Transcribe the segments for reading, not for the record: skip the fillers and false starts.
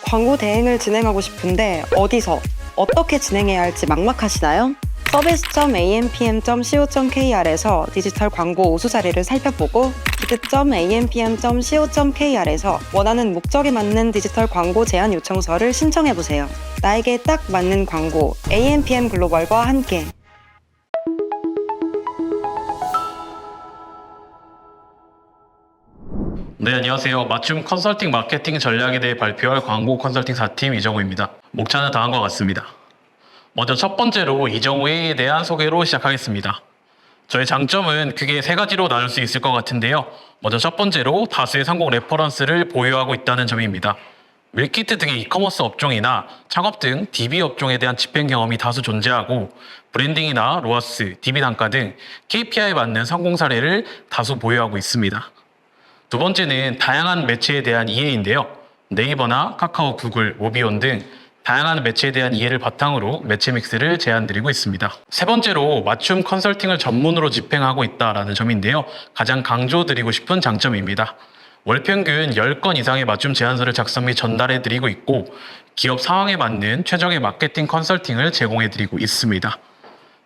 광고 대행을 진행하고 싶은데 어디서, 어떻게 진행해야 할지 막막하시나요? service.ampm.co.kr에서 디지털 광고 우수 사례를 살펴보고 bid.ampm.co.kr에서 원하는 목적에 맞는 디지털 광고 제안 요청서를 신청해보세요. 나에게 딱 맞는 광고, AMPM 글로벌과 함께. 네, 안녕하세요. 맞춤 컨설팅 마케팅 전략에 대해 발표할 광고 컨설팅 4팀 이정우입니다. 목차는 다음과 같습니다. 먼저 첫 번째로 이정우에 대한 소개로 시작하겠습니다. 저의 장점은 크게 세 가지로 나눌 수 있을 것 같은데요. 먼저 첫 번째로 다수의 성공 레퍼런스를 보유하고 있다는 점입니다. 밀키트 등의 이커머스 업종이나 창업 등 DB 업종에 대한 집행 경험이 다수 존재하고 브랜딩이나 로아스, DB 단가 등 KPI에 맞는 성공 사례를 다수 보유하고 있습니다. 두 번째는 다양한 매체에 대한 이해인데요. 네이버나 카카오, 구글, 모비온 등 다양한 매체에 대한 이해를 바탕으로 매체 믹스를 제안드리고 있습니다. 세 번째로 맞춤 컨설팅을 전문으로 집행하고 있다는 점인데요. 가장 강조드리고 싶은 장점입니다. 월 평균 10건 이상의 맞춤 제안서를 작성 및 전달해드리고 있고 기업 상황에 맞는 최적의 마케팅 컨설팅을 제공해드리고 있습니다.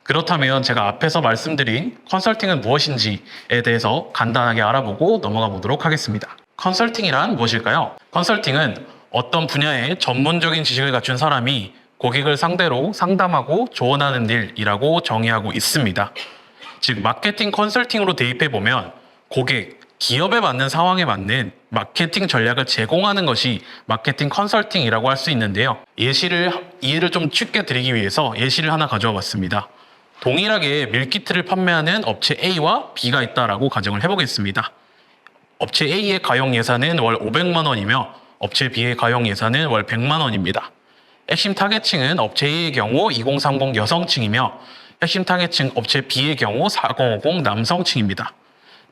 그렇다면 제가 앞에서 말씀드린 컨설팅은 무엇인지에 대해서 간단하게 알아보고 넘어가 보도록 하겠습니다. 컨설팅이란 무엇일까요? 컨설팅은 어떤 분야의 전문적인 지식을 갖춘 사람이 고객을 상대로 상담하고 조언하는 일이라고 정의하고 있습니다. 즉 마케팅 컨설팅으로 대입해보면 고객, 기업에 맞는 상황에 맞는 마케팅 전략을 제공하는 것이 마케팅 컨설팅이라고 할 수 있는데요. 이해를 좀 쉽게 드리기 위해서 예시를 하나 가져와 봤습니다. 동일하게 밀키트를 판매하는 업체 A와 B가 있다라고 가정을 해보겠습니다. 업체 A의 가용 예산은 월 500만 원이며 업체 B의 가용 예산은 월 100만 원입니다. 핵심 타겟층은 업체 A의 경우 2030 여성층이며 핵심 타겟층 업체 B의 경우 4050 남성층입니다.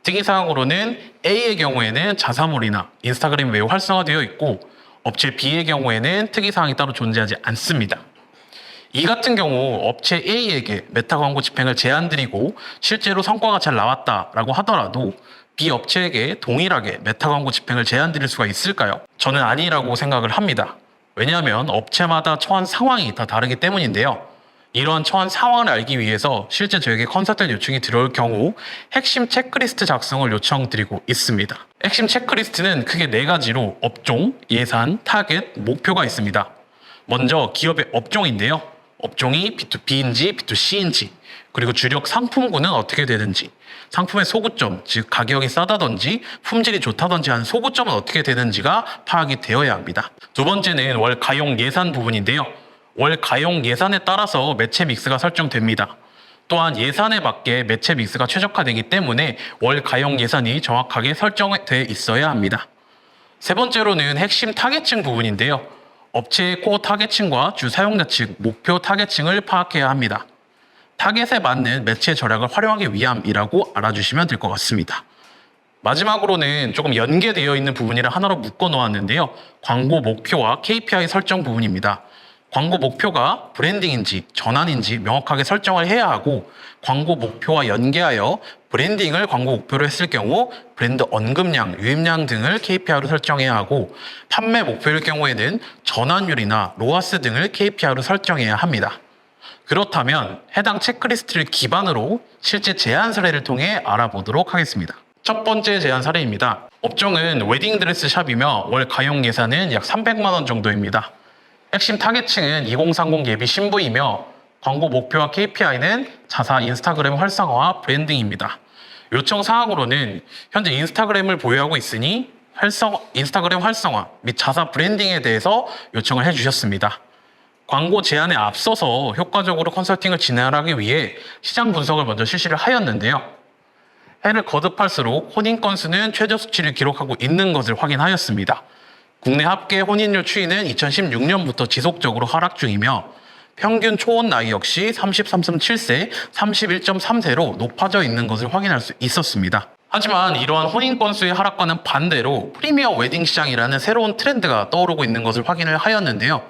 특이사항으로는 A의 경우에는 자사몰이나 인스타그램이 매우 활성화되어 있고 업체 B의 경우에는 특이사항이 따로 존재하지 않습니다. 이 같은 경우 업체 A에게 메타 광고 집행을 제안드리고 실제로 성과가 잘 나왔다라고 하더라도 B 업체에게 동일하게 메타 광고 집행을 제안드릴 수가 있을까요? 저는 아니라고 생각을 합니다. 왜냐하면 업체마다 처한 상황이 다 다르기 때문인데요. 이러한 처한 상황을 알기 위해서 실제 저에게 컨설팅 요청이 들어올 경우 핵심 체크리스트 작성을 요청드리고 있습니다. 핵심 체크리스트는 크게 4가지로 업종, 예산, 타겟, 목표가 있습니다. 먼저 기업의 업종인데요. 업종이 B2B인지 B2C인지, 그리고 주력 상품군은 어떻게 되는지, 상품의 소구점, 즉 가격이 싸다든지 품질이 좋다든지 하는 소구점은 어떻게 되는지가 파악이 되어야 합니다. 두 번째는 월 가용 예산 부분인데요. 월 가용 예산에 따라서 매체 믹스가 설정됩니다. 또한 예산에 맞게 매체 믹스가 최적화되기 때문에 월 가용 예산이 정확하게 설정되어 있어야 합니다. 세 번째로는 핵심 타겟층 부분인데요. 업체의 코어 타겟층과 주 사용자 측, 목표 타겟층을 파악해야 합니다. 타겟에 맞는 매체 전략을 활용하기 위함이라고 알아주시면 될 것 같습니다. 마지막으로는 조금 연계되어 있는 부분이라 하나로 묶어 놓았는데요. 광고 목표와 KPI 설정 부분입니다. 광고 목표가 브랜딩인지 전환인지 명확하게 설정을 해야 하고 광고 목표와 연계하여 브랜딩을 광고 목표로 했을 경우 브랜드 언급량, 유입량 등을 KPI로 설정해야 하고 판매 목표일 경우에는 전환율이나 로아스 등을 KPI로 설정해야 합니다. 그렇다면 해당 체크리스트를 기반으로 실제 제안 사례를 통해 알아보도록 하겠습니다. 첫 번째 제안 사례입니다. 업종은 웨딩드레스 샵이며 월 가용 예산은 약 300만 원 정도입니다. 핵심 타겟층은 2030 예비 신부이며 광고 목표와 KPI는 자사 인스타그램 활성화와 브랜딩입니다. 요청 사항으로는 현재 인스타그램을 보유하고 있으니 인스타그램 활성화 및 자사 브랜딩에 대해서 요청을 해주셨습니다. 광고 제안에 앞서서 효과적으로 컨설팅을 진행하기 위해 시장 분석을 먼저 실시를 하였는데요. 해를 거듭할수록 혼인 건수는 최저 수치를 기록하고 있는 것을 확인하였습니다. 국내 합계 혼인율 추이는 2016년부터 지속적으로 하락 중이며 평균 초혼 나이 역시 33.7세, 31.3세로 높아져 있는 것을 확인할 수 있었습니다. 하지만 이러한 혼인 건수의 하락과는 반대로 프리미어 웨딩 시장이라는 새로운 트렌드가 떠오르고 있는 것을 확인을 하였는데요.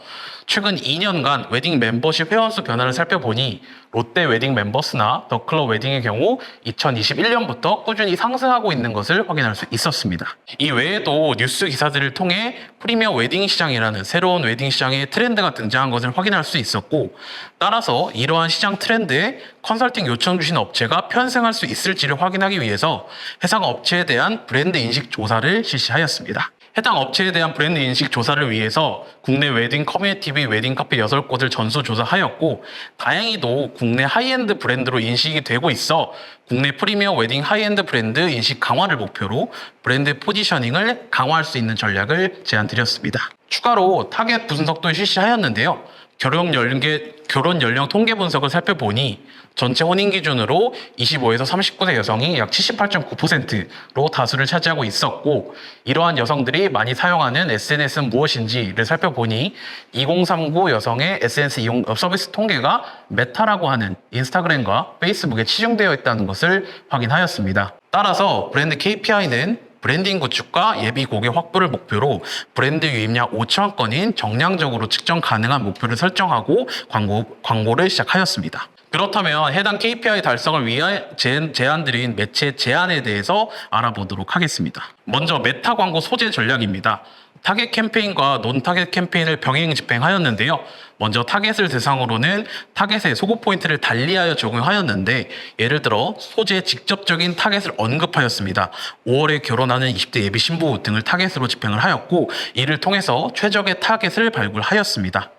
최근 2년간 웨딩 멤버십 회원수 변화를 살펴보니 롯데 웨딩 멤버스나 더클럽 웨딩의 경우 2021년부터 꾸준히 상승하고 있는 것을 확인할 수 있었습니다. 이 외에도 뉴스 기사들을 통해 프리미어 웨딩 시장이라는 새로운 웨딩 시장의 트렌드가 등장한 것을 확인할 수 있었고, 따라서 이러한 시장 트렌드에 컨설팅 요청 주신 업체가 편승할 수 있을지를 확인하기 위해서 해당 업체에 대한 브랜드 인식 조사를 실시하였습니다. 해당 업체에 대한 브랜드 인식 조사를 위해서 국내 웨딩 커뮤니티 및 웨딩 카페 6곳을 전수 조사하였고, 다행히도 국내 하이엔드 브랜드로 인식이 되고 있어 국내 프리미어 웨딩 하이엔드 브랜드 인식 강화를 목표로 브랜드 포지셔닝을 강화할 수 있는 전략을 제안드렸습니다. 추가로 타겟 분석도 실시하였는데요. 결혼 연령 통계 분석을 살펴보니 전체 혼인 기준으로 25에서 39세 여성이 약 78.9%로 다수를 차지하고 있었고, 이러한 여성들이 많이 사용하는 SNS는 무엇인지를 살펴보니 2039 여성의 SNS 이용 서비스 통계가 메타라고 하는 인스타그램과 페이스북에 치중되어 있다는 것을 확인하였습니다. 따라서 브랜드 KPI는 브랜딩 구축과 예비 고객 확보를 목표로 브랜드 유입량 5천 건인 정량적으로 측정 가능한 목표를 설정하고 광고를 시작하였습니다. 그렇다면 해당 KPI 달성을 위해 제안드린 매체 제안에 대해서 알아보도록 하겠습니다. 먼저 메타 광고 소재 전략입니다. 타겟 캠페인과 논 타겟 캠페인을 병행 집행하였는데요. 먼저 타겟을 대상으로는 타겟의 소구 포인트를 달리하여 적용하였는데, 예를 들어 소재의 직접적인 타겟을 언급하였습니다. 5월에 결혼하는 20대 예비 신부 등을 타겟으로 집행을 하였고, 이를 통해서 최적의 타겟을 발굴하였습니다.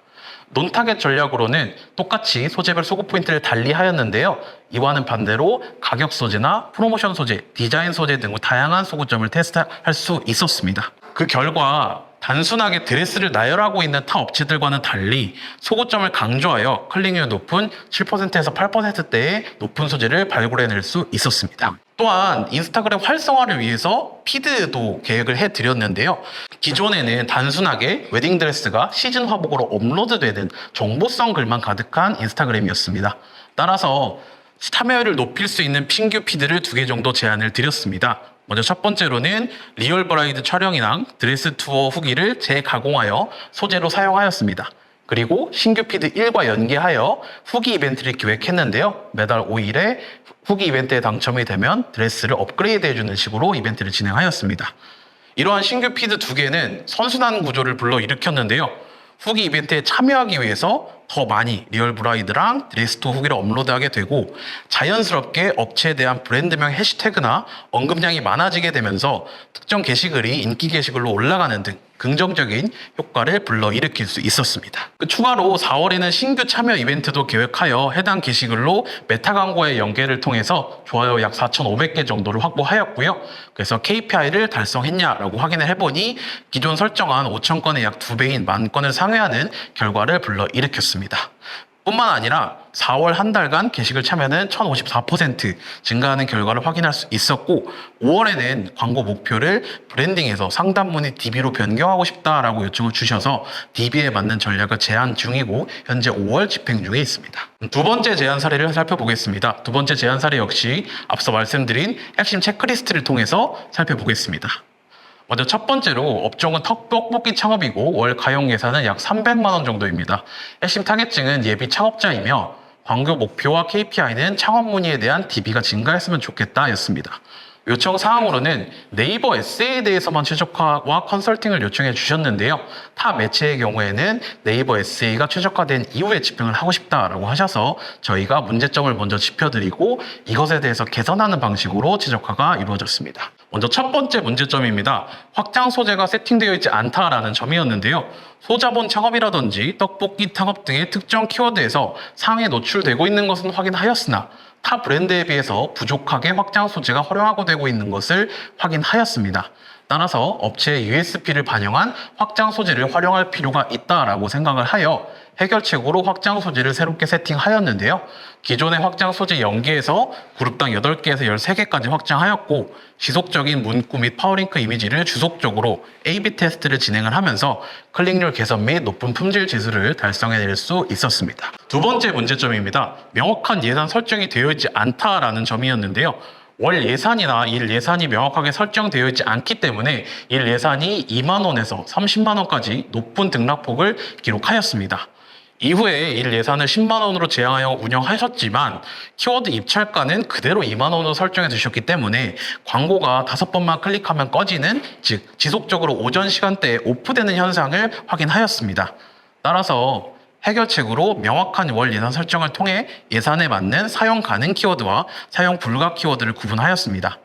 논 타겟 전략으로는 똑같이 소재별 소구 포인트를 달리하였는데요. 이와는 반대로 가격 소재나 프로모션 소재, 디자인 소재 등 다양한 소구점을 테스트할 수 있었습니다. 그 결과 단순하게 드레스를 나열하고 있는 타 업체들과는 달리 소구점을 강조하여 클릭률 높은 7%에서 8%대의 높은 소재를 발굴해낼 수 있었습니다. 또한 인스타그램 활성화를 위해서 피드도 계획을 해드렸는데요. 기존에는 단순하게 웨딩드레스가 시즌 화복으로 업로드되는 정보성 글만 가득한 인스타그램이었습니다. 따라서 참여율을 높일 수 있는 신규 피드를 2개 정도 제안을 드렸습니다. 먼저 첫 번째로는 리얼 브라이드 촬영이랑 드레스 투어 후기를 재가공하여 소재로 사용하였습니다. 그리고 신규 피드 1과 연계하여 후기 이벤트를 기획했는데요. 매달 5일에 후기 이벤트에 당첨이 되면 드레스를 업그레이드 해주는 식으로 이벤트를 진행하였습니다. 이러한 신규 피드 2개는 선순환 구조를 불러일으켰는데요. 후기 이벤트에 참여하기 위해서 더 많이 리얼 브라이드랑 드레스 투어 후기를 업로드하게 되고, 자연스럽게 업체에 대한 브랜드명 해시태그나 언급량이 많아지게 되면서 특정 게시글이 인기 게시글로 올라가는 등 긍정적인 효과를 불러일으킬 수 있었습니다. 추가로 4월에는 신규 참여 이벤트도 계획하여 해당 게시글로 메타 광고의 연계를 통해서 좋아요 약 4,500개 정도를 확보하였고요. 그래서 KPI를 달성했냐라고 확인을 해보니 기존 설정한 5천 건의 약 2배인 10,000건을 상회하는 결과를 불러일으켰습니다. 뿐만 아니라 4월 한 달간 게시글 참여는 1054% 증가하는 결과를 확인할 수 있었고, 5월에는 광고 목표를 브랜딩에서 상단 문의 DB로 변경하고 싶다라고 요청을 주셔서 DB에 맞는 전략을 제안 중이고 현재 5월 집행 중에 있습니다. 두 번째 제안 사례를 살펴보겠습니다. 두 번째 제안 사례 역시 앞서 말씀드린 핵심 체크리스트를 통해서 살펴보겠습니다. 먼저 첫 번째로 업종은 떡볶이 창업이고 월 가용 예산은 약 300만 원 정도입니다. 핵심 타겟층은 예비 창업자이며 광고 목표와 KPI는 창업 문의에 대한 DB가 증가했으면 좋겠다 였습니다. 요청 사항으로는 네이버 에세이에 대해서만 최적화와 컨설팅을 요청해 주셨는데요. 타 매체의 경우에는 네이버 에세이가 최적화된 이후에 집행을 하고 싶다라고 하셔서 저희가 문제점을 먼저 짚어드리고 이것에 대해서 개선하는 방식으로 최적화가 이루어졌습니다. 먼저 첫 번째 문제점입니다. 확장 소재가 세팅되어 있지 않다라는 점이었는데요. 소자본 창업이라든지 떡볶이 창업 등의 특정 키워드에서 상위에 노출되고 있는 것은 확인하였으나 타 브랜드에 비해서 부족하게 확장 소재가 활용하고 되고 있는 것을 확인하였습니다. 따라서 업체의 USP를 반영한 확장 소재를 활용할 필요가 있다라고 생각을 하여 해결책으로 확장 소재를 새롭게 세팅하였는데요. 기존의 확장 소재 연계에서 그룹당 8개에서 13개까지 확장하였고 지속적인 문구 및 파워링크 이미지를 주속적으로 A/B 테스트를 진행을 하면서 클릭률 개선 및 높은 품질 지수를 달성해낼 수 있었습니다. 두 번째 문제점입니다. 명확한 예산 설정이 되어 있지 않다라는 점이었는데요. 월 예산이나 일 예산이 명확하게 설정되어 있지 않기 때문에 일 예산이 2만 원에서 30만 원까지 높은 등락폭을 기록하였습니다. 이후에 일 예산을 10만 원으로 제한하여 운영하셨지만 키워드 입찰가는 그대로 2만 원으로 설정해 두셨기 때문에 광고가 5번만 클릭하면 꺼지는, 즉 지속적으로 오전 시간대에 오프되는 현상을 확인하였습니다. 따라서 해결책으로 명확한 월 예산 설정을 통해 예산에 맞는 사용 가능 키워드와 사용 불가 키워드를 구분하였습니다.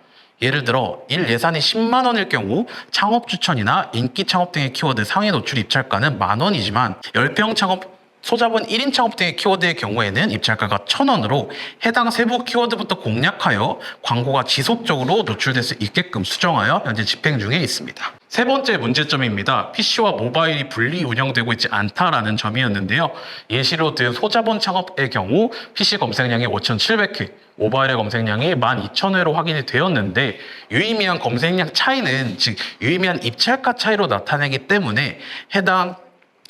예를 들어 일 예산이 10만 원일 경우 창업 추천이나 인기 창업 등의 키워드 상위 노출 입찰가는 만 원이지만 10평 창업, 소자본 1인 창업 등의 키워드의 경우에는 입찰가가 1,000원으로 해당 세부 키워드부터 공략하여 광고가 지속적으로 노출될 수 있게끔 수정하여 현재 집행 중에 있습니다. 세 번째 문제점입니다. PC와 모바일이 분리 운영되고 있지 않다라는 점이었는데요. 예시로 든 소자본 창업의 경우 PC 검색량이 5,700회, 모바일의 검색량이 12,000회로 확인이 되었는데 유의미한 검색량 차이는, 즉 유의미한 입찰가 차이로 나타내기 때문에 해당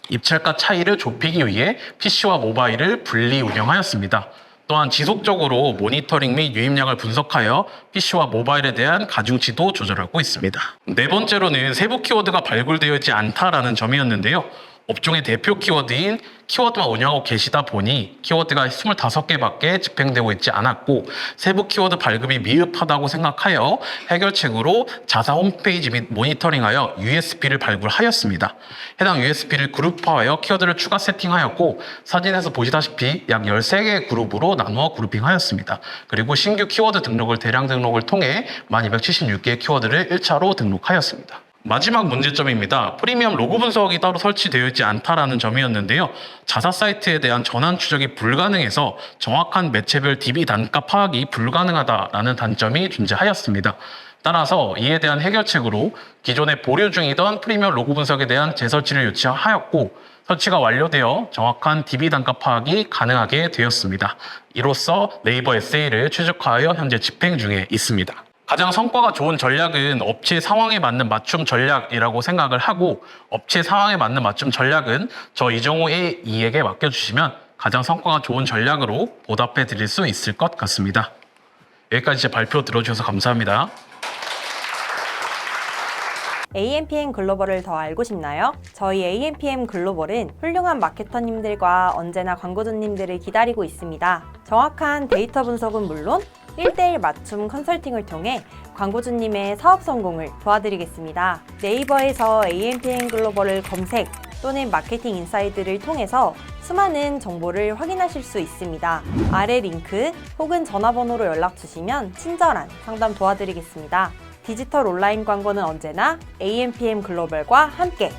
입찰가 차이를 좁히기 위해 PC와 모바일을 분리 운영하였습니다. 또한 지속적으로 모니터링 및 유입량을 분석하여 PC와 모바일에 대한 가중치도 조절하고 있습니다. 네 번째로는 세부 키워드가 발굴되어 있지 않다라는 점이었는데요. 업종의 대표 키워드인 키워드만 운영하고 계시다 보니 키워드가 25개밖에 집행되고 있지 않았고 세부 키워드 발급이 미흡하다고 생각하여 해결책으로 자사 홈페이지 및 모니터링하여 USP를 발굴하였습니다. 해당 USP를 그룹화하여 키워드를 추가 세팅하였고 사진에서 보시다시피 약 13개의 그룹으로 나누어 그룹핑하였습니다. 그리고 신규 키워드 등록을 대량 등록을 통해 1276개의 키워드를 1차로 등록하였습니다. 마지막 문제점입니다. 프리미엄 로고 분석이 따로 설치되어 있지 않다라는 점이었는데요. 자사 사이트에 대한 전환 추적이 불가능해서 정확한 매체별 DB 단가 파악이 불가능하다라는 단점이 존재하였습니다. 따라서 이에 대한 해결책으로 기존에 보류 중이던 프리미엄 로고 분석에 대한 재설치를 요청하였고 설치가 완료되어 정확한 DB 단가 파악이 가능하게 되었습니다. 이로써 네이버 SA를 최적화하여 현재 집행 중에 있습니다. 가장 성과가 좋은 전략은 업체 상황에 맞는 맞춤 전략이라고 생각을 하고 업체 상황에 맞는 맞춤 전략은 저 이정호 AE에게 맡겨주시면 가장 성과가 좋은 전략으로 보답해 드릴 수 있을 것 같습니다. 여기까지 제 발표 들어주셔서 감사합니다. AMPM 글로벌을 더 알고 싶나요? 저희 AMPM 글로벌은 훌륭한 마케터님들과 언제나 광고주님들을 기다리고 있습니다. 정확한 데이터 분석은 물론 1:1 맞춤 컨설팅을 통해 광고주님의 사업 성공을 도와드리겠습니다. 네이버에서 AMPM 글로벌을 검색 또는 마케팅 인사이드를 통해서 수많은 정보를 확인하실 수 있습니다. 아래 링크 혹은 전화번호로 연락 주시면 친절한 상담 도와드리겠습니다. 디지털 온라인 광고는 언제나 AMPM 글로벌과 함께